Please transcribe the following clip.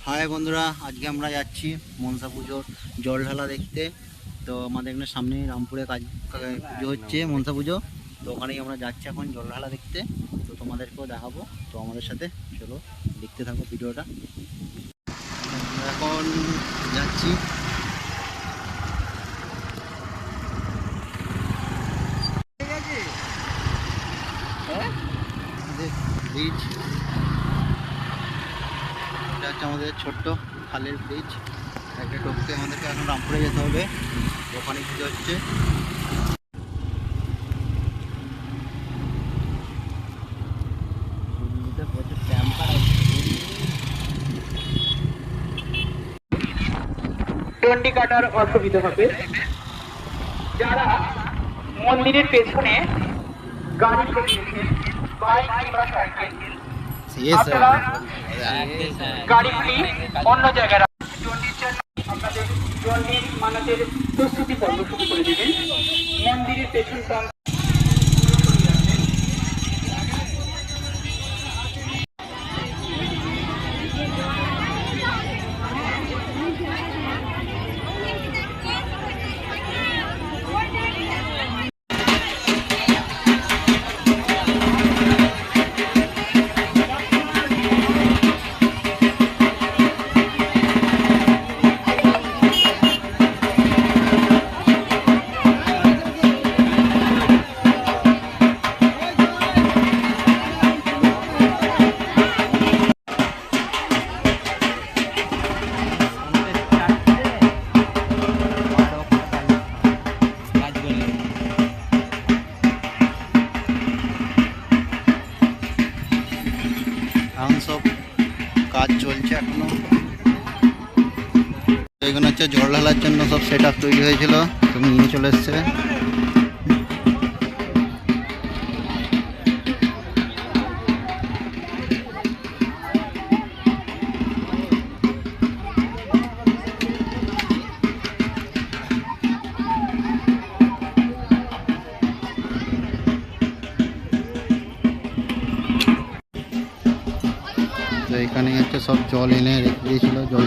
High বন্ধুরা, আজকে আমরা যাচ্ছি মনসা পুজোর জল ঢালা দেখতে। তো আমাদের এখানে সামনে রামপুরে পুজো হচ্ছে, মনসা পুজো। তো ওখানেই আমরা যাচ্ছি এখন জল ঢালা দেখতে। তো তোমাদেরকেও দেখাবো, তো আমাদের সাথে চলো দেখতে থাকো ভিডিওটা। এখন যাচ্ছি ব্রিজ, এটা হচ্ছে আমাদের ছোট্ট খালের ব্রিজ। একটা ঢুকতে আমাদেরকে এখন রামপুরে যেতে হবে, ওখানে পুজো হচ্ছে। ডন্ডি কাটার অসুবিধা হবে। যারা মন্দিরের পেছনে গাড়ি রেখেছেন, বাইক কিংবা সাইকেল, আপনারা গাড়িগুলি অন্য জায়গায় রাখুন। ডন্ডির জন্য আপনাদের ডন্ডির মানতের প্রস্তুতি পর্ব শুরু করে দেবেন। মন্দিরের পেছন প্রান্ত এখন সব কাজ চলছে এখনো। এখানে হচ্ছে জল ঢালার জন্য সব সেট আপ তৈরি হয়েছিল, তুমি নিয়ে চলে এসছে। তো এখানে হচ্ছে সব জল এনে রেখে দিয়েছিল, জল